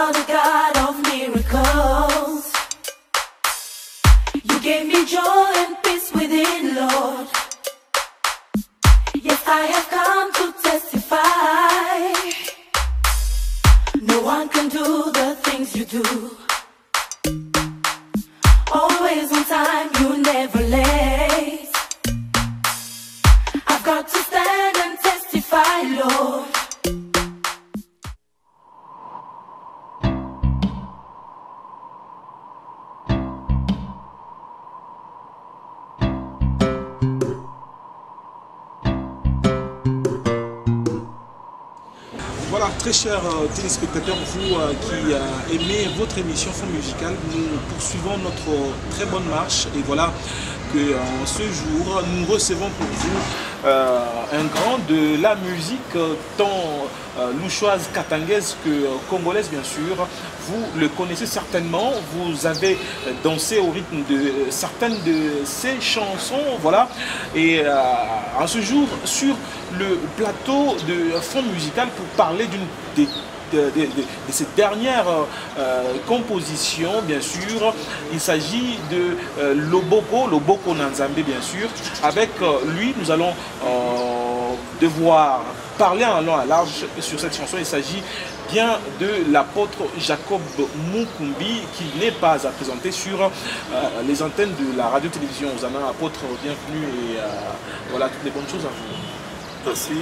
are the God of miracles. You gave me joy and peace within, Lord. Yes, I have come to testify. No one can do the things you do. Always on time, you never late. I've got to stand and testify, Lord. Voilà, très chers téléspectateurs, vous qui aimez votre émission Fond Musical, nous poursuivons notre très bonne marche et voilà que ce jour nous recevons pour vous un grand de la musique tant louchoise, katangaise que congolaise bien sûr. Vous le connaissez certainement, vous avez dansé au rythme de certaines de ses chansons, voilà. Et en ce jour, sur le plateau de Fond Musical, pour parler de ces dernières compositions, bien sûr, il s'agit de Loboko Nanzambe, bien sûr. Avec lui, nous allons devoir parler en long et large sur cette chanson. Il s'agit bien de l'apôtre Jacob Mukumbi, qui n'est pas à présenter sur les antennes de la radio-télévision. Ozana, apôtre, bienvenue et voilà, toutes les bonnes choses à vous. Merci,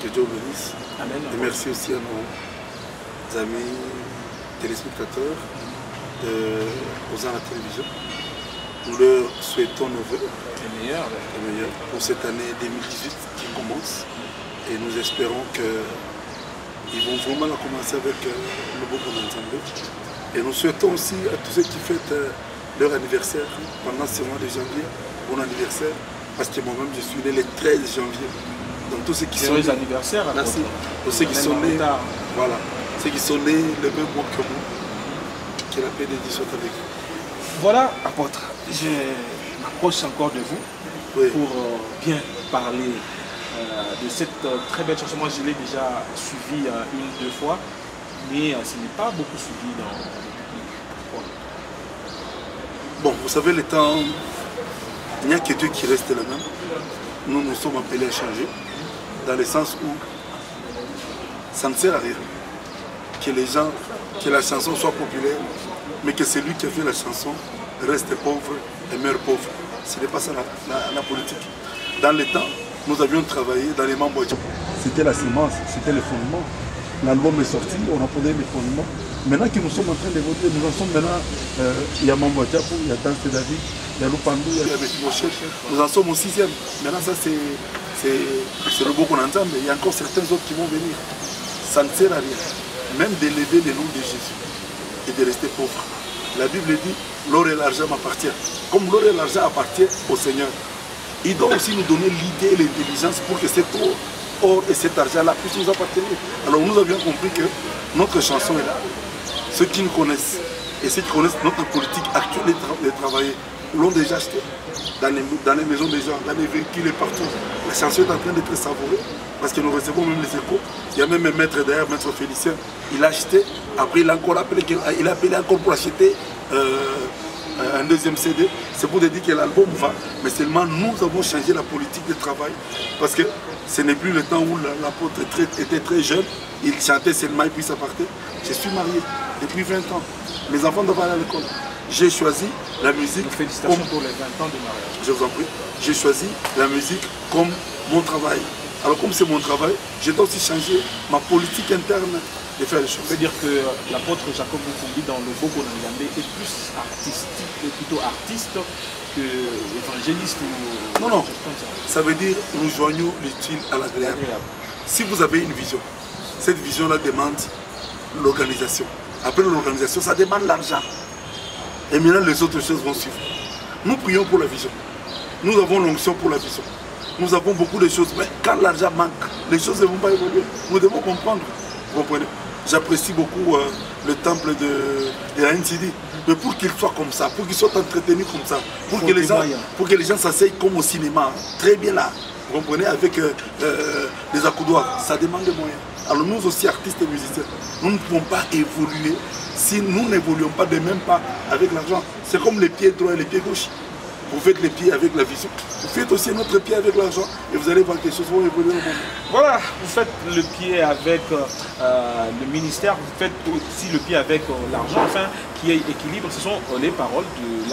que Dieu bénisse. Amen. Et merci aussi à nos amis téléspectateurs de Ozana Télévision. Nous leur souhaitons nos vœux les meilleurs pour cette année 2018 qui commence. Et nous espérons qu'ils vont vraiment la commencer avec le beau Nanzambe. Et nous souhaitons aussi à tous ceux qui fêtent leur anniversaire pendant ce mois de janvier, bon anniversaire, parce que moi-même je suis né le 13 janvier. Donc tous ceux qui sont nés, anniversaire, merci. Tous ceux qui sont nés, voilà, ceux qui sont nés le même mois que moi, que la paix de Dieu soit avec vous. Voilà, apôtre, je m'approche encore de vous pour bien parler de cette très belle chanson. Moi, je l'ai déjà suivie une, deux fois, mais ce n'est pas beaucoup suivi dans le public. Pourquoi? Bon, vous savez, le temps, il n'y a que Dieu qui reste le même. Nous, nous sommes appelés à changer, dans le sens où ça ne sert à rien que les gens, que la chanson soit populaire, mais que celui qui a fait la chanson reste pauvre et meurt pauvre. Ce n'est pas ça la politique. Dans le temps, nous avions travaillé dans les membres. C'était la semence, c'était le fondement. L'album est sorti, on a posé les fondements. Maintenant que nous sommes en train de voter, nous en sommes maintenant, il y a Mambo Diapo, il y a Danse David, il y a Lupandou, il y a Betimoche. Nous en sommes au 6e. Maintenant ça c'est le beau qu'on entend, mais il y a encore certains autres qui vont venir. Ça ne sert à rien. Même d'élever le nom de Jésus et de rester pauvre. La Bible dit, l'or et l'argent m'appartiennent. Comme l'or et l'argent appartiennent au Seigneur, il doit aussi nous donner l'idée et l'intelligence pour que cet or et cet argent-là puissent nous appartenir. Alors nous avions compris que notre chanson est là. Ceux qui nous connaissent et ceux qui connaissent notre politique actuelle de travailler l'ont déjà acheté dans les maisons des gens, dans les véhicules et partout. La chanson est en train d'être savourée parce que nous recevons même les échos. Il y a même un maître derrière, maître Félicien, il a acheté, après il a encore appelé, il a appelé encore pour acheter un deuxième CD. C'est pour dire que l'album va, mais seulement nous avons changé la politique de travail parce que ce n'est plus le temps où l'apôtre était très jeune, il chantait seulement et puis ça partait. Je suis marié depuis 20 ans, mes enfants doivent aller à l'école. J'ai choisi la musique. Félicitations pour les 20 ans de mariage. Je vous en prie. J'ai choisi la musique comme mon travail. Alors comme c'est mon travail, je dois aussi changer ma politique interne de faire les choses. Ça veut dire que l'apôtre Jacob Mukumbi dans le Bogo Nanzambe est plus artistique, plutôt artiste que évangéliste ou... Non, non. Ça veut dire nous joignons l'utile à l'agréable. Si vous avez une vision, cette vision-là demande l'organisation. Après l'organisation, ça demande l'argent. Et maintenant, les autres choses vont suivre. Nous prions pour la vision. Nous avons l'onction pour la vision. Nous avons beaucoup de choses. Mais quand l'argent manque, les choses ne vont pas évoluer. Nous devons comprendre. Vous comprenez? J'apprécie beaucoup le temple de la NCD. Mais pour qu'il soit comme ça, pour qu'il soit entretenu comme ça, pour que les gens s'asseyent comme au cinéma, très bien là, vous comprenez, avec les accoudoirs, ça demande des moyens. Alors nous aussi, artistes et musiciens, nous ne pouvons pas évoluer si nous n'évoluons pas de même pas avec l'argent. C'est comme les pieds droits et les pieds gauches. Vous faites les pieds avec la vision, vous faites aussi notre pied avec l'argent et vous allez voir que les choses vont évoluer au moment. Voilà, vous faites le pied avec le ministère, vous faites aussi le pied avec l'argent, enfin, qui équilibre. Ce sont les paroles de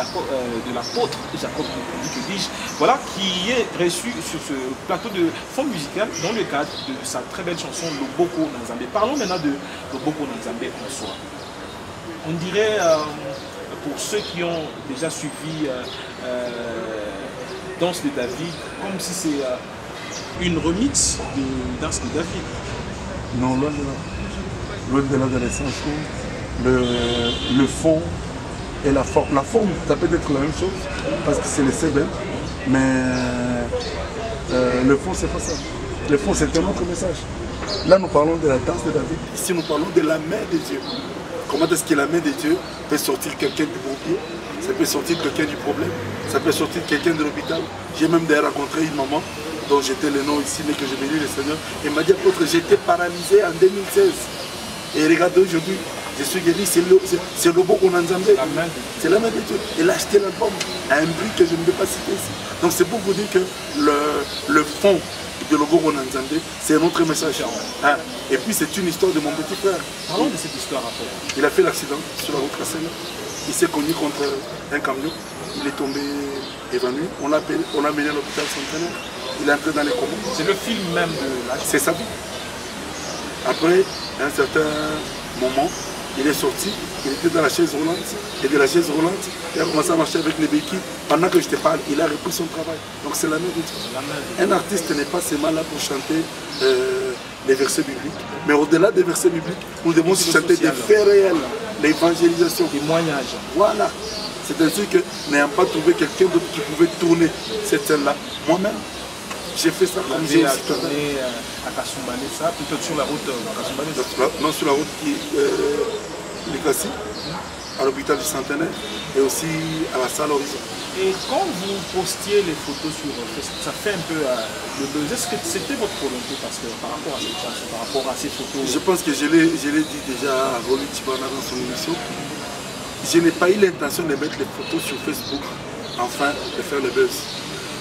l'apôtre Jacob, que dis-je, voilà, qui est reçu sur ce plateau de fond musical dans le cadre de sa très belle chanson Loboko Nanzambe. Parlons maintenant de Loboko Nanzambe en soi. On dirait, pour ceux qui ont déjà suivi Danse de David, comme si c'est une remix de Danse de David. Non, loin de là. Loin de là, dans le sens où le fond et la forme. La forme, ça peut être la même chose, parce que c'est le CBM, mais le fond, c'est pas ça. Le fond, c'est un autre message. Là, nous parlons de la danse de David. Ici, nous parlons de la main de Dieu. Comment est-ce que la main de Dieu peut sortir quelqu'un du pompier? Ça peut sortir quelqu'un du problème, ça peut sortir quelqu'un de l'hôpital. J'ai même d'ailleurs rencontré une maman dont j'étais le nom ici, mais que j'ai béni le Seigneur. Elle m'a dit, apôtre, j'étais paralysé en 2016. Et regardez aujourd'hui, je suis guéri, c'est le Loboko Nanzambe. C'est la main de Dieu. Elle a acheté l'album à un prix que je ne vais pas citer ici. Donc c'est pour vous dire que le fond de Loboko Nanzambe, c'est un autre message. Hein? Et puis c'est une histoire de mon petit frère. Parlons de cette histoire après. Il a fait l'accident sur la route Kassel. Il s'est cogné contre un camion. Il est tombé évanoui. On l'a amené à l'hôpital Centenaire. Il est entré dans les comas. C'est le film même de la... C'est sa vie. Après, à un certain moment, il est sorti. Il était dans la chaise roulante. Et de la chaise roulante, il a commencé à marcher avec les béquilles. Pendant que je te parle, il a repris son travail. Donc c'est la même chose. Un artiste n'est pas seulement là pour chanter les versets bibliques. Mais au-delà des versets bibliques, nous devons aussi chanter des faits réels. L'évangélisation. Témoignage. Voilà. C'est ainsi que, n'ayant pas trouvé quelqu'un d'autre qui pouvait tourner cette scène-là, moi-même, j'ai fait ça comme j'ai aussi tourné à Kasumbalé, ça, plutôt sur la route Kasumbalé. Non, sur la route qui est Likasi, à l'hôpital du Centenaire, et aussi à la salle Horizon. Et quand vous postiez les photos sur Facebook, ça fait un peu le buzz. Est-ce que c'était votre volonté parce que par rapport à cette chanson, par rapport à ces photos? Je pense que je l'ai dit déjà à Rolly Tibana dans son émission. Je n'ai pas eu l'intention de mettre les photos sur Facebook, enfin de faire le buzz.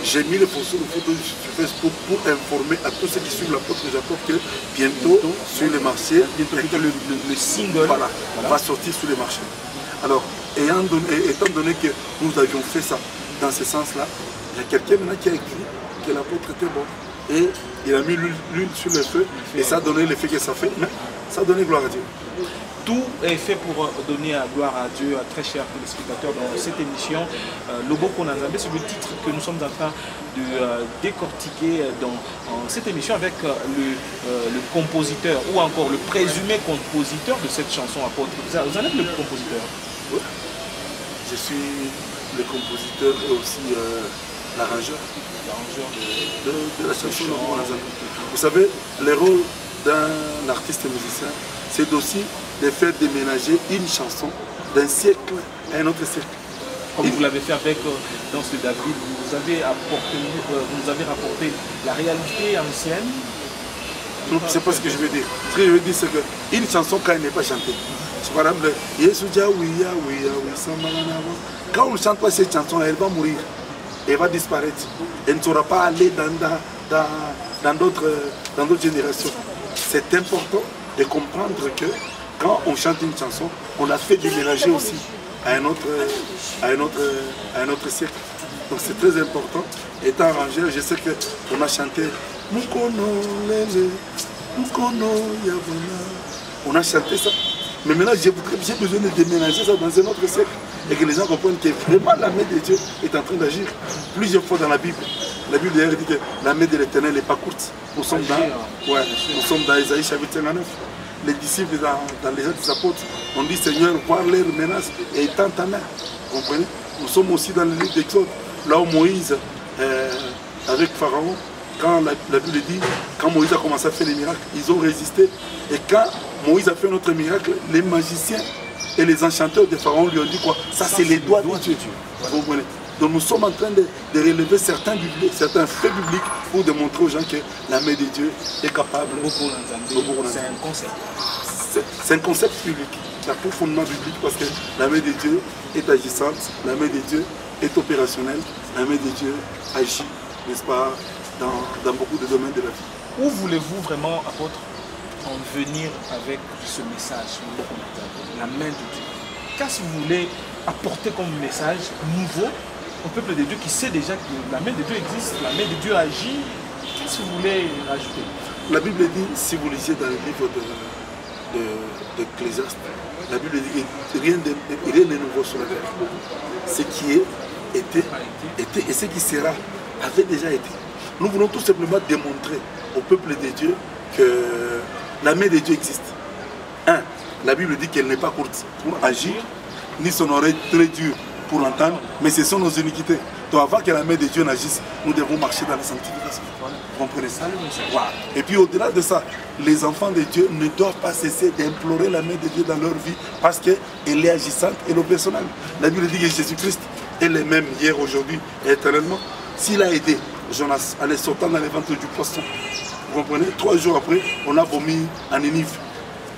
J'ai mis les photos sur Facebook pour informer à tous ceux qui suivent l'apôtre Jacob que bientôt sur les marchés, le single va sortir sur les marchés. Alors, étant donné que nous avions fait ça dans ce sens-là, il y a quelqu'un maintenant qui a écrit que l'apôtre était bon. Et il a mis l'huile sur le feu et ça a donné l'effet que ça fait, mais ça a donné gloire à Dieu. Tout est fait pour donner gloire à Dieu, très chers téléspectateurs, dans cette émission. Loboko Nanzambe, c'est le titre que nous sommes en train de décortiquer dans cette émission avec le compositeur ou encore le présumé compositeur de cette chanson apôtre. Vous en êtes le compositeur? Oui. Je suis le compositeur et aussi l'arrangeur de la chanson Loboko Nanzambe. Vous savez, le rôle d'un artiste musicien, c'est aussi de faire déménager une chanson d'un siècle à un autre siècle. Comme vous l'avez fait avec Danse de David, vous nous avez rapporté la réalité ancienne. C'est pas ce que je veux dire. Ce que je veux dire, c'est qu'une chanson, quand elle n'est pas chantée, par exemple, quand on ne chante pas cette chanson, elle va mourir, elle va disparaître. Elle ne saura pas aller dans d'autres générations. C'est important de comprendre que quand on chante une chanson, on la fait déménager aussi à un autre siècle. Donc c'est très important. Étant arrangeur, je sais qu'on a chanté Mukono Lele, Mukono Yavana. On a chanté ça. Mais maintenant, j'ai besoin de déménager ça dans un autre siècle. Et que les gens comprennent que vraiment la main de Dieu est en train d'agir. Plusieurs fois dans la Bible. La Bible d'ailleurs dit que la main de l'Éternel n'est pas courte. Nous sommes dans Isaïe chapitre 59. Les disciples dans les Actes des Apôtres, on dit Seigneur, voir leurs menaces et étends ta main. Vous comprenez? Nous sommes aussi dans le livre d'Exode, là où Moïse, avec Pharaon, quand la Bible dit, quand Moïse a commencé à faire les miracles, ils ont résisté. Et quand Moïse a fait un autre miracle, les magiciens et les enchanteurs de Pharaon lui ont dit quoi? Ça c'est les doigts de Dieu. Vous comprenez? Donc nous sommes en train de relever certains faits bibliques pour démontrer aux gens que la main de Dieu est capable. C'est un concept. C'est un concept biblique, c'est un fondement biblique parce que la main de Dieu est agissante, la main de Dieu est opérationnelle, la main de Dieu agit, n'est-ce pas, dans beaucoup de domaines de la vie. Où voulez-vous vraiment, apôtre, en venir avec ce message, la main de Dieu? Qu'est-ce que vous voulez apporter comme message nouveau au peuple de Dieu qui sait déjà que la main de Dieu existe, la main de Dieu agit? Qu'est-ce que vous voulez rajouter? La Bible dit, si vous lisez dans le livre d'Ecclésiaste, la Bible dit que rien n'est nouveau sur la terre. Ce qui était et ce qui sera avait déjà été. Nous voulons tout simplement démontrer au peuple de Dieu que la main de Dieu existe. La Bible dit qu'elle n'est pas courte pour agir, ni son oreille très dure pour entendre, mais ce sont nos iniquités. Donc avant que la main de Dieu n'agisse, nous devons marcher dans la sanctification. Vous comprenez ça? Voilà. Et puis au-delà de ça, les enfants de Dieu ne doivent pas cesser d'implorer la main de Dieu dans leur vie parce qu'elle est agissante et opérationnelle. La Bible dit que Jésus-Christ est le même hier, aujourd'hui et éternellement. S'il a aidé Jonas à aller sortir dans les ventres du poisson, vous comprenez? 3 jours après, on a vomi en Ninive.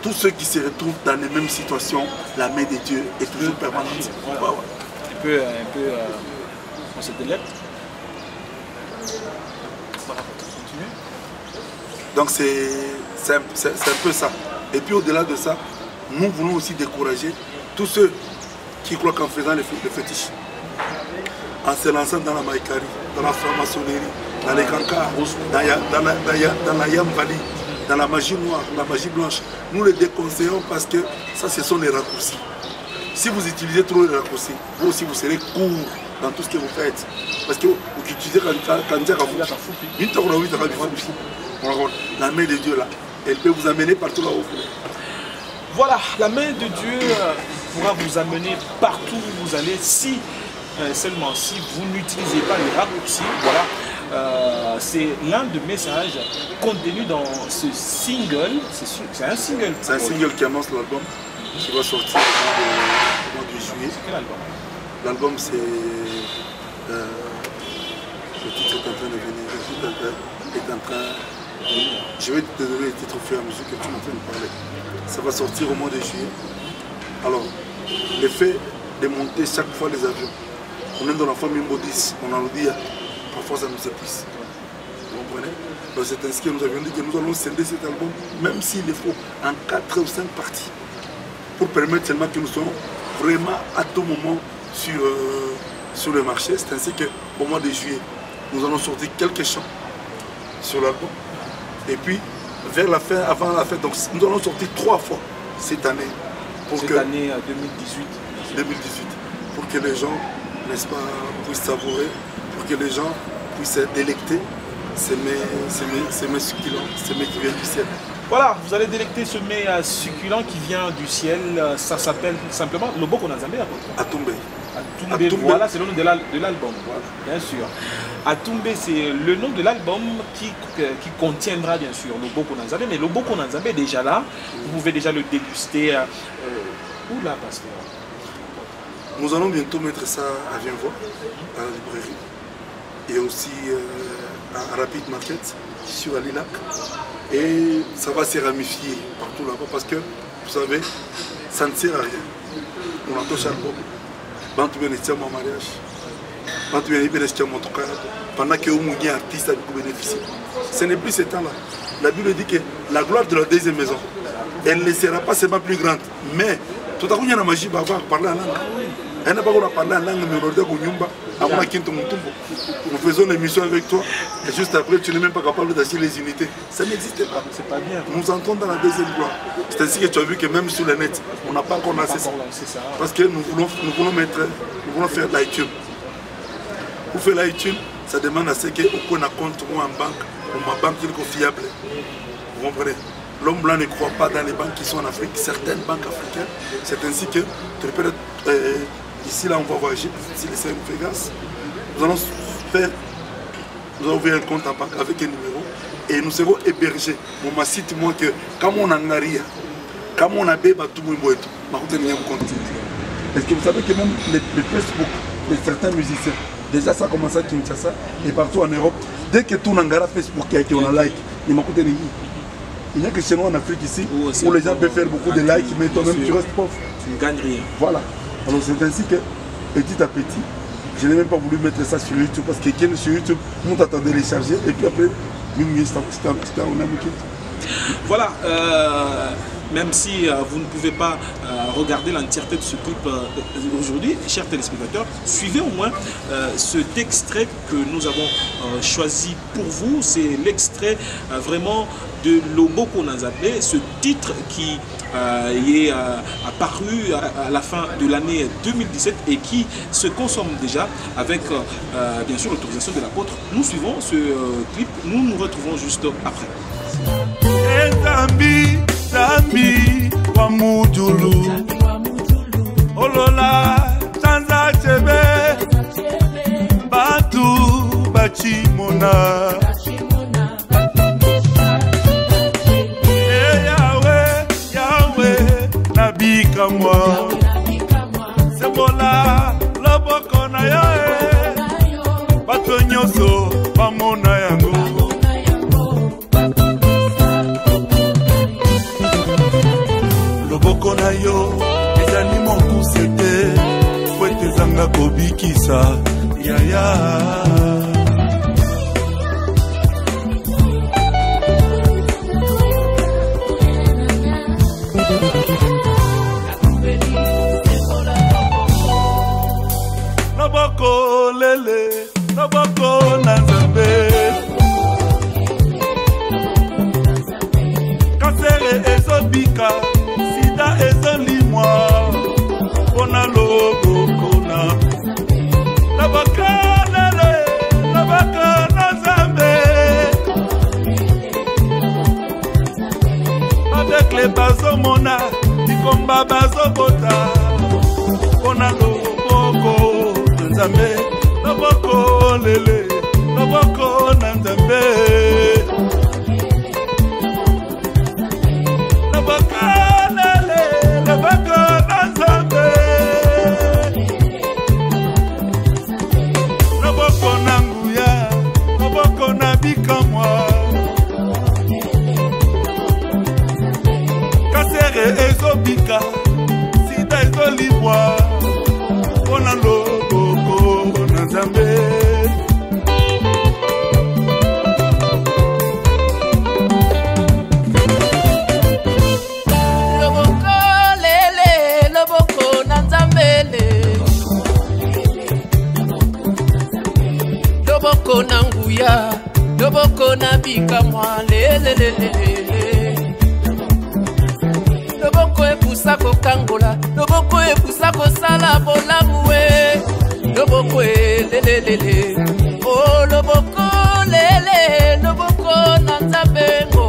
Tous ceux qui se retrouvent dans les mêmes situations, la main de Dieu est toujours permanente. Voilà. Ouais. Un peu on se délecte. Voilà, continue. Donc c'est un peu ça. Et puis au-delà de ça, nous voulons aussi décourager tous ceux qui croient qu'en faisant le fétiche, en se lançant dans la maïkari, dans la franc-maçonnerie, dans les cancars, dans la yambali, dans la magie noire, la magie blanche, nous les déconseillons parce que ça, ce sont les raccourcis. Si vous utilisez trop les raccourcis, vous aussi vous serez court dans tout ce que vous faites. Parce que vous utilisez la main de Dieu là, elle peut vous amener partout là-haut. Voilà, la main de Dieu pourra vous amener partout où vous allez si, seulement si vous n'utilisez pas les raccourcis. Voilà, c'est l'un des messages contenus dans ce single. C'est un single. C'est un single qui annonce l'album qui va sortir au mois de juillet. C'est quel album? L'album c'est... le titre est en train de venir. Le titre est en train... Je vais te donner le titre au fur et à mesure que tu es en train de parler. Ça va sortir au mois de juillet. Alors, le fait de monter chaque fois les avions, on est dans la famille Modis, on en dit, parfois ça nous épuise. Vous comprenez? Donc c'est ainsi que nous avions dit que nous allons scinder cet album, même s'il le faut, en 4 ou 5 parties, pour permettre seulement que nous soyons vraiment à tout moment sur le marché. C'est ainsi qu'au mois de juillet, nous allons sortir quelques chants sur l'album. Et puis, vers la fin, avant la fin, donc nous allons sortir 3 fois cette année. Année 2018. 2018. Pour que les gens, n'est-ce pas, puissent savourer, pour que les gens puissent se délecter, ces mets succulents, ces mets qui viennent du ciel. Voilà, vous allez délecter ce mets succulent qui vient du ciel. Ça s'appelle simplement Loboko Nazambe. Atumbe. Atumbe, voilà, c'est le nom de l'album, voilà, bien sûr. Atumbe, c'est le nom de l'album qui contiendra bien sûr Loboko Nazambe, mais Loboko Nazambe est déjà là. Vous pouvez déjà le déguster. Où là, pasteur? Nous allons bientôt mettre ça à Vienvois, à la librairie, et aussi à Rapid Market, sur Alilac. Et ça va se ramifier partout là-bas parce que, vous savez, ça ne sert à rien. On entend chaque album. Quand tu viens de mon mariage, quand tu viens de mon tocar, pendant que vous êtes artiste, vous bénéficiez. Ce n'est plus ce temps-là. La Bible dit que la gloire de la deuxième maison, elle ne sera pas seulement plus grande, mais tout à coup, il y a une magie, va parler en langue. Elle n'a pas parlé en langue, mais nous faisons une émission avec toi, et juste après, tu n'es même pas capable d'acheter les unités. Ça n'existe pas. C'est pas bien. Nous entrons dans la deuxième gloire. C'est ainsi que tu as vu que même sur le net, on n'a pas encore lancé ça. Parce que nous voulons faire l'iTunes. Pour faire l'iTunes, ça demande à ce qu'on ait un compte ou en banque, ou ma banque qui est fiable. Vous comprenez? L'homme blanc ne croit pas dans les banques qui sont en Afrique, certaines banques africaines. C'est ainsi que, ici là on va voyager, ici les Vegas. Nous allons ouvrir un compte en banque avec un numéro et nous serons hébergés. Mon site moi que comme on a ngaria, comme on a bébé tout le monde est-ce que vous savez que même le Facebook de certains musiciens. Déjà, ça a commencé à Kinshasa et partout en Europe. Dès que tout n'engara Facebook qui a like, il m'a coûté des vies. Il n'y a que chez nous en Afrique ici où les gens peuvent faire beaucoup de likes, mais toi-même tu restes pauvre. Tu ne gagnes rien. Voilà. Alors c'est ainsi que petit à petit, je n'ai même pas voulu mettre ça sur YouTube parce que sur YouTube, nous t'attendait les charger et puis après, c'était un ami. Voilà, même si vous ne pouvez pas regarder l'entièreté de ce clip aujourd'hui, chers téléspectateurs, suivez au moins cet extrait que nous avons choisi pour vous. C'est l'extrait vraiment de Loboko Nanzambe, ce titre qui est apparu à la fin de l'année 2017 et qui se consomme déjà avec bien sûr l'autorisation de l'apôtre. Nous suivons ce clip, nous nous retrouvons juste après. Zambi, Zambi, wa mujulu Olola, Tanza Chebe Batu, Bachimona Yahweh, Yahweh, Nabi Kamwa Sebola, Loboko na Yahweh Batu nyoso, Bamona yango Loboko na yo, ezali mokuse te, po ete ezanga kobikisa, yaya. Loboko lele, loboko na Nzambe. Kansere ezobika. Ezolimwa Pona Loboko na Nabakanele Nabakana Zambe Avec les bazomona Nikomba bazobota Pona Loboko na Zambe Loboko lele Loboko na Zambe Ezobika, sida ezolibwa, Pona Loboko na Nzambe. Loboko lele, Loboko na Nzambe le. Loboko na nguya, Loboko na bikamwa lele lele. Loboko epusa kokangola, Loboko epusa kosala bolamu we. Loboko lelelele, oh Loboko lele, Loboko na Nzambe ngo.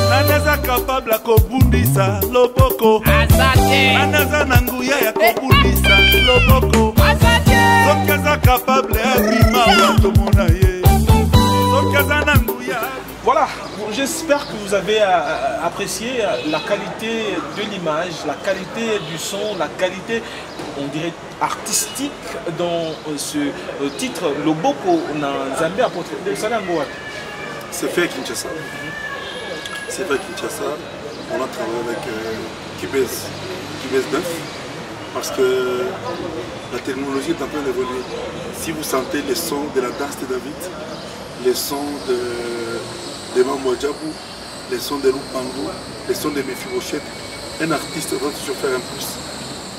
Nanaza capable kobundisa Loboko. Azate. Nanaza nanguya ya kobundisa Loboko. Azate. Sokaza capable abima watu mona ye. Sokaza nanguya. Voilà, j'espère que vous avez apprécié la qualité de l'image, la qualité du son, la qualité, on dirait, artistique dans ce titre Loboko Nanzambe apôtre. C'est fait à Kinshasa. C'est fait à Kinshasa. On a travaillé avec Kibes 9 parce que la technologie est en train d'évoluer. Si vous sentez les sons de la danse de David, les sons de Mambo Djabou, les sons de Lupandou, les sons de Mephibosheth, un artiste doit toujours faire un plus.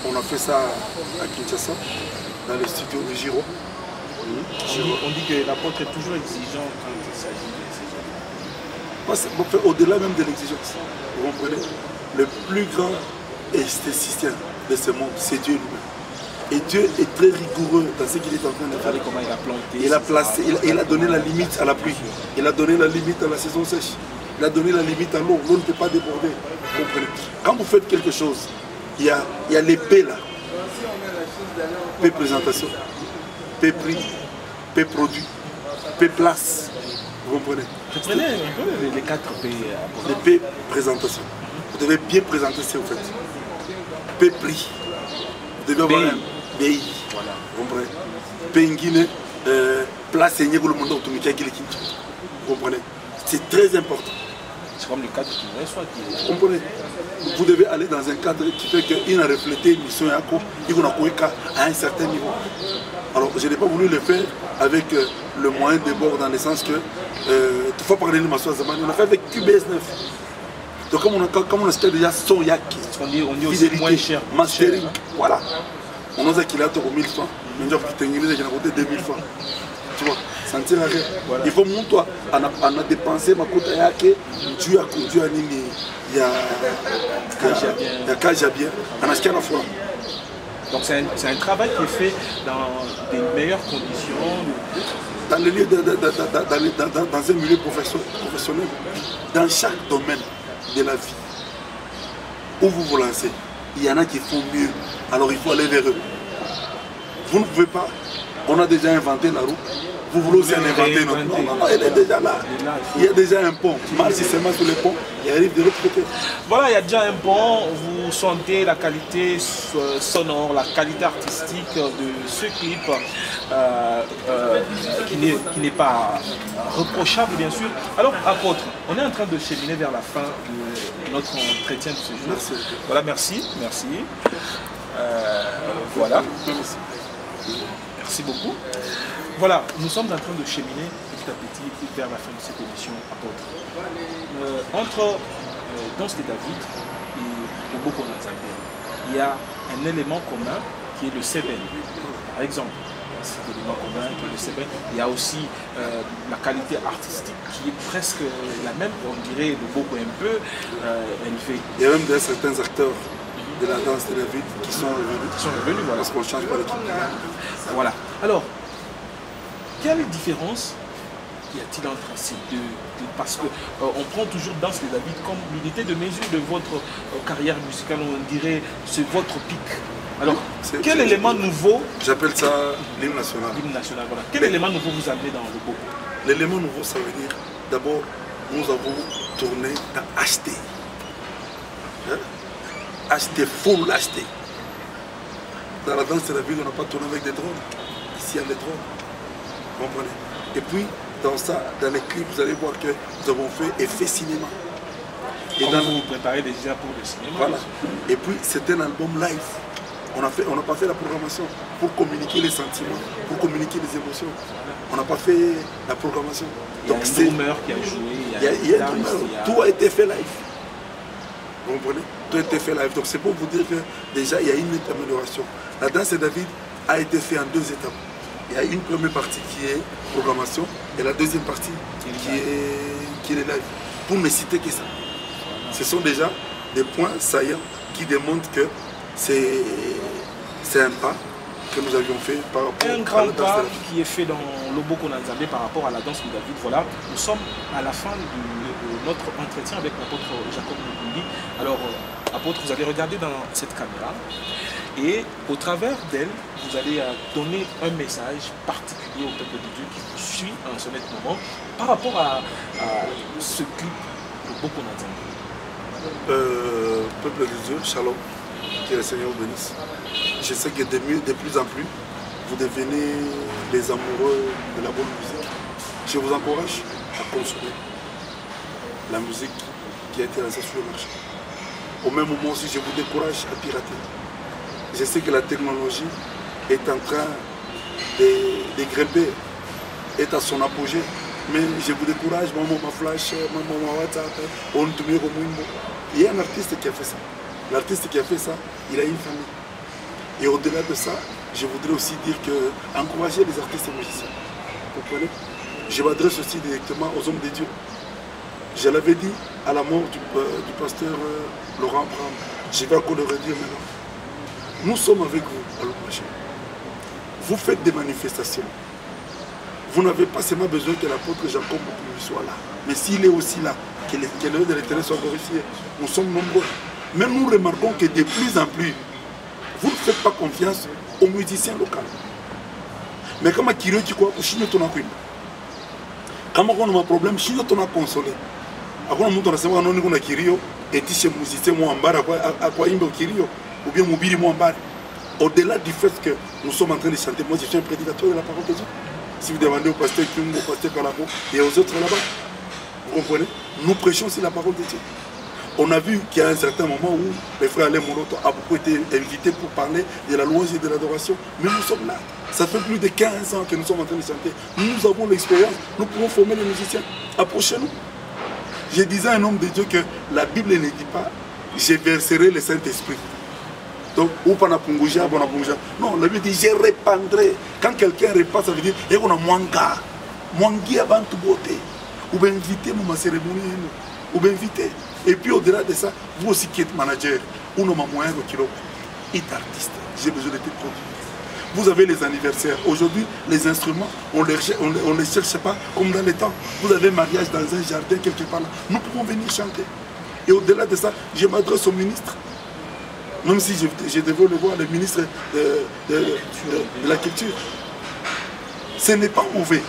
On a fait ça à Kinshasa, dans le studio de Giro. On dit que l'apôtre est toujours exigeant quand il s'agit de ces gens. Au-delà même de l'exigence, vous comprenez, le plus grand esthéticien de ce monde, c'est Dieu lui-même. Et Dieu est très rigoureux dans ce qu'il est en train de faire. Comment il a planté. Il a donné la limite à la pluie. Il a donné la limite à la saison sèche. Il a donné la limite à l'eau. L'eau ne peut pas déborder. Vous comprenez? Quand vous faites quelque chose, il y a l'épée là. P présentation, P prix, P produit, P place. Vous comprenez? Reprenez les 4 P. Les P présentation. Vous devez bien présenter ce que vous faites. peu prix. Vous devez avoir un BI. Voilà. Vous comprenez? Pengine, place et le monde automatique. Vous comprenez? C'est très important. C'est comme le cadre qui nous reçoit. Vous comprenez? Vous devez aller dans un cadre qui fait qu'il a reflété une mission à un certain niveau. Alors, je n'ai pas voulu le faire avec le moyen de bord dans le sens que il faut parler de ma soie on a fait avec QBS9. Donc, comme on a déjà son yaki, on dit aussi moins cher. Mastering, voilà. On a qu'il a au 1000 francs. Mais il a coûté 2000 francs. Tu vois, ça ne tient à rien. Voilà. Il faut montrer toi, on a dépensé ma côte à yaki, Dieu a nini, il y a Kajabien, on a acheté à la fois. Donc c'est un travail qui est fait dans des meilleures conditions. Dans un milieu professionnel, dans chaque domaine de la vie où vous vous lancez, il y en a qui font mieux, alors il faut aller vers eux. Vous ne pouvez pas, on a déjà inventé la roue, vous voulez aussi en inventer notre. Non, elle est déjà là. Il y a déjà un pont. Mal si c'est mal sur le pont, il arrive de l'autre côté. Voilà, il y a déjà un pont, vous sentez la qualité sonore, la qualité artistique de ce clip qui n'est pas reprochable, bien sûr. Alors, apôtre, on est en train de cheminer vers la fin de notre entretien de ce jour. Merci. Voilà, merci. Voilà. Merci beaucoup. Voilà, nous sommes en train de cheminer petit à petit vers la fin de cette émission apôtre. Entre Danse de David et Loboko Nzambe, il y a un élément commun qui est le Seben. Par exemple, cet élément commun qui est le Seben, il y a aussi la qualité artistique qui est presque la même, on dirait Loboko un peu. Il y a même certains acteurs de la danse de David qui sont revenus. Voilà. Parce qu'on ne change pas l'équipe. Voilà. Alors, quelle différence y a-t-il entre ces deux? Parce qu'on prend toujours Danse de David comme l'unité de mesure de votre carrière musicale, on dirait c'est votre pic. Alors, quel élément nouveau? J'appelle ça l'hymne national. L'hymne national, voilà. Quel élément nouveau vous amenez dans le Boko? L'élément nouveau, ça veut dire, d'abord, nous avons tourné dans HD. HD, full HD. Dans la danse de la ville, on n'a pas tourné avec des drones. Ici, il y a des drones. Vous comprenez? Et puis, dans ça, dans les clips, vous allez voir que nous avons fait effet cinéma. Et dans vous préparez déjà pour le cinéma. Voilà. Et puis, c'est un album live. On n'a pas fait la programmation pour communiquer les sentiments, pour communiquer les émotions. On n'a pas fait la programmation. Donc, c'est un drummer qui a joué. Il y a tout a été fait live. Vous comprenez? Tout a été fait live. Donc c'est pour vous dire que déjà il y a une amélioration. La danse de David a été faite en 2 étapes. Il y a une première partie qui est programmation et la deuxième partie qui est live. Pour ne citer que ça. Ce sont déjà des points saillants qui démontrent que c'est un pas que nous avions fait par rapport à la danse de David. Un grand pas qui est fait dans Loboko Nzambe par rapport à la danse de David. Voilà, nous sommes à la fin de notre entretien avec l'apôtre Jacob Mukundi. Alors, apôtre, vous allez regarder dans cette caméra et au travers d'elle, vous allez donner un message particulier au peuple de Dieu qui vous suit en ce moment par rapport à ce clip Loboko Nzambe. Peuple de Dieu, shalom, que le Seigneur vous bénisse. Je sais que de plus en plus, vous devenez les amoureux de la bonne musique. Je vous encourage à consommer la musique qui a été lancée sur le marché. Au même moment aussi, je vous décourage à pirater. Je sais que la technologie est en train de grimper, est à son apogée. Mais je vous décourage, maman ma flash, maman ma WhatsApp, on te met comme une. Il y a un artiste qui a fait ça. L'artiste qui a fait ça, il a une famille. Et au-delà de ça, je voudrais aussi dire que encourager les artistes et musiciens. Vous comprenez? Je m'adresse aussi directement aux hommes de Dieu. Je l'avais dit à la mort du pasteur Laurent Bram. Je vais encore le redire maintenant. Nous sommes avec vous à l'opération. Vous faites des manifestations. Vous n'avez pas seulement besoin que l'apôtre Jacob soit là. Mais s'il est aussi là, que l'œuvre de l'Éternel soit glorifiée. Nous sommes nombreux. Mais nous remarquons que de plus en plus, vous ne faites pas confiance aux musiciens locaux. Mais comme à Kirio qui croit que Chine ton a pris. Comme on a un problème, Chine ton a consolé. Après, nous avons un Kirio et si musicien moi en bas à quoi il Kirio. ou bien Mobili Mouambari. Au-delà du fait que nous sommes en train de chanter, moi je suis un prédicateur de la parole de Dieu. Si vous demandez au pasteur Kyungo, au pasteur Kalabo et aux autres là-bas, vous comprenez? Nous prêchons aussi la parole de Dieu. On a vu qu'il y a un certain moment où le frère Alain Moloto a beaucoup été invité pour parler de la louange et de l'adoration. Mais nous sommes là. Ça fait plus de 15 ans que nous sommes en train de chanter. Nous avons l'expérience. Nous pouvons former les musiciens. Approchez-nous. Je disais à un homme de Dieu que la Bible ne dit pas « Je verserai le Saint-Esprit ». Donc, ou pas na punguja, bon na punguja. Non, la Bible dit « Je répandrai ». Quand quelqu'un répand, ça veut dire « Il y a un mwanga ». Mwangi avant tout beauté. Ou bien inviter ma cérémonie. Ou bien inviter. Et puis au-delà de ça, vous aussi qui êtes manager, ou non moyen de kilo, êtes artiste, j'ai besoin de te produire. Vous avez les anniversaires. Aujourd'hui, les instruments, on ne les cherche pas comme dans les temps. Vous avez un mariage dans un jardin quelque part là. Nous pouvons venir chanter. Et au-delà de ça, je m'adresse au ministre. Même si je devais le voir, le ministre de la culture. Ce n'est pas mauvais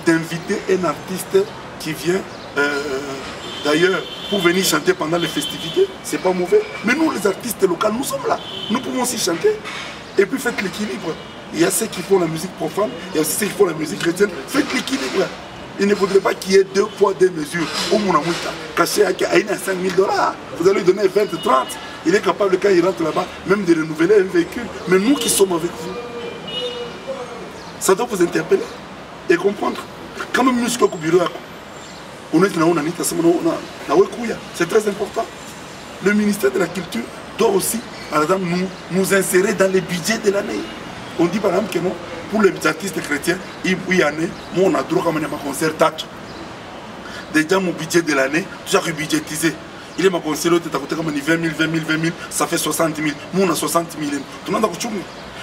d'inviter un artiste qui vient... D'ailleurs, pour venir chanter pendant les festivités, c'est pas mauvais. Mais nous, les artistes locaux, nous sommes là. Nous pouvons aussi chanter. Et puis faites l'équilibre. Il y a ceux qui font la musique profane, il y a aussi ceux qui font la musique chrétienne. Faites l'équilibre. Il ne faudrait pas qu'il y ait 2 poids, 2 mesures. Au Mounamouita, caché à 5 000 $. Vous allez lui donner 20, 30. Il est capable, quand il rentre là-bas, même de renouveler un véhicule. Mais nous qui sommes avec vous, ça doit vous interpeller et comprendre. Quand même, nous, c'est très important. Le ministère de la Culture doit aussi, par exemple, nous insérer dans les budgets de l'année. On dit par exemple que non, pour les artistes chrétiens, il y a année, moi on a droit à un concert tâche. Déjà mon budget de l'année, déjà budgétisé. Il est ma concert, tu as comme 20 000, 20 000, ça fait 60 000. Moi on a 60 000.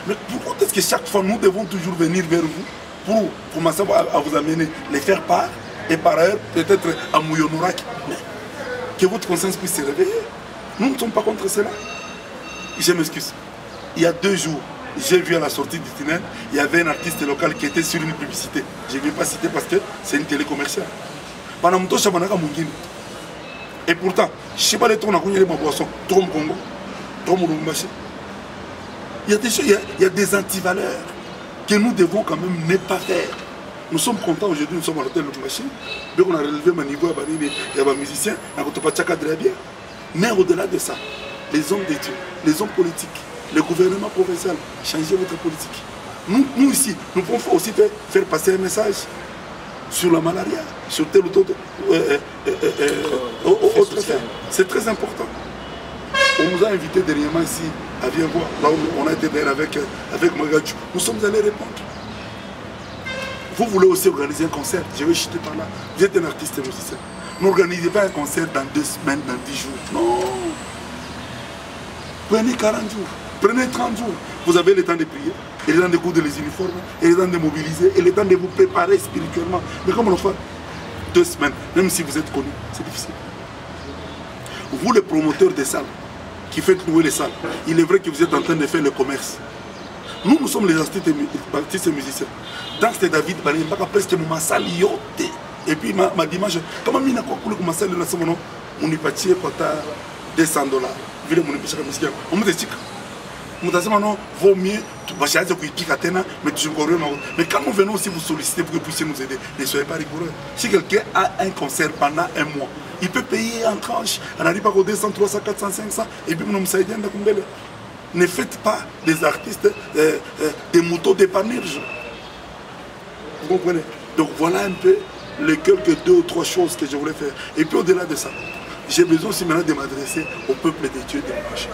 Mais pourquoi est-ce que chaque fois nous devons toujours venir vers vous pour commencer à vous amener, les faire part? Et par ailleurs, peut-être à Mouyonorak, que votre conscience puisse se réveiller. Nous ne sommes pas contre cela. Je m'excuse. Il y a 2 jours, j'ai vu à la sortie du tunnel, il y avait un artiste local qui était sur une publicité. Je ne vais pas citer parce que c'est une télé commerciale. Et pourtant, je ne sais pas les tours, on a connu les boissons. Trom Congo, Trom Rumbashi. Il y a des choses, il y a des antivaleurs que nous devons quand même ne pas faire. Nous sommes contents aujourd'hui, nous sommes à l'hôtel de Machine. Dès qu'on a relevé mon niveau, il y a des musiciens, il y a des bien. Mais au-delà de ça, les hommes de Dieu, les hommes politiques, le gouvernement provincial, changez votre politique. Nous ici, nous pouvons aussi faire passer un message sur la malaria, sur tel ou tel autre affaire. C'est très important. On nous a invités dernièrement ici à venir voir, là où on a été d'ailleurs avec Magadjou. Nous sommes allés répondre. Vous voulez aussi organiser un concert, je vais chuter par là. Vous êtes un artiste et musicien. N'organisez pas un concert dans 2 semaines, dans 10 jours. Non. Prenez 40 jours, prenez 30 jours. Vous avez le temps de prier, et le temps de coudre les uniformes, et le temps de mobiliser, et le temps de vous préparer spirituellement. Mais comme on le fait 2 semaines, même si vous êtes connu, c'est difficile. Vous, les promoteurs des salles, qui faites louer les salles, il est vrai que vous êtes en train de faire le commerce. Nous sommes les artistes et musiciens. Dans ce David, il y a presque ma salle yoté. Et puis ma dimanche, comment il y a ma salle là, on y partit pour $200. On me dit vaut mieux, mais quand nous venons aussi vous solliciter pour que vous puissiez nous aider, ne soyez pas rigoureux. Si quelqu'un a un concert pendant un mois, il peut payer en tranche. On n'arrive pas au 200, 300, 400, 500, et puis nous sommes. Ne faites pas des artistes des motos d'épanouissement. Vous comprenez? Donc voilà un peu les quelques 2 ou 3 choses que je voulais faire. Et puis au-delà de ça, j'ai besoin aussi maintenant de m'adresser au peuple de Dieu de Mouaché.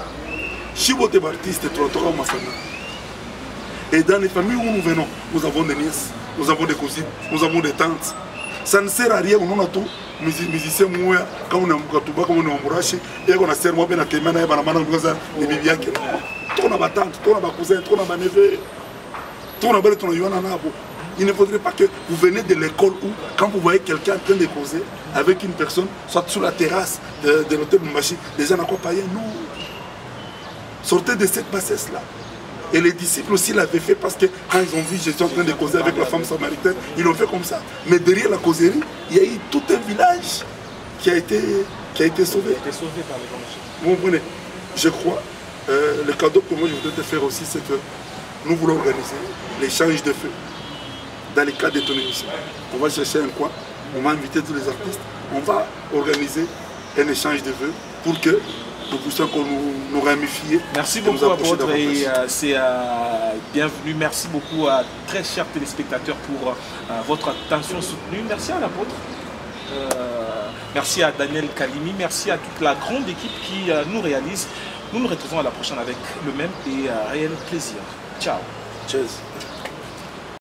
Si vous êtes artiste, et dans les familles où nous venons, nous avons des nièces, nous avons des cousines, nous avons des tantes. Ça ne sert à rien, on a tout. Musiciens, quand on est en Mougatouba, comme on est en Mouraché, et on a serré moi bien à Kémana, et on a manan de Bibiaki. Tout on a ma tante, tout on a ma cousine, tout on a ma neveu, tout on a belle, tout on a Yoana Nabo. Il ne faudrait pas que vous venez de l'école où, quand vous voyez quelqu'un en train de causer avec une personne, soit sur la terrasse de l'hôtel Mouaché, les gens n'ont pas payé. Non. Sortez de cette bassesse-là. Et les disciples aussi l'avaient fait parce que quand ils ont vu Jésus en train de causer avec la femme samaritaine, ils l'ont fait comme ça. Mais derrière la causerie, il y a eu tout un village qui a été sauvé. Qui a été sauvé par les Mouaché. Vous comprenez? Je crois, Le cadeau que moi je voudrais te faire aussi, c'est que nous voulons organiser l'échange de feux. Dans le cadre de ton émission, on va chercher un coin, on va inviter tous les artistes, on va organiser un échange de vœux pour que nous puissions nous ramifier. Merci beaucoup apôtre et c'est bienvenue. Merci beaucoup à très chers téléspectateurs pour votre attention soutenue. Merci à l'apôtre. Merci à Daniel Kalimi. Merci à toute la grande équipe qui nous réalise. Nous nous retrouvons à la prochaine avec le même et réel plaisir. Ciao. Cheers.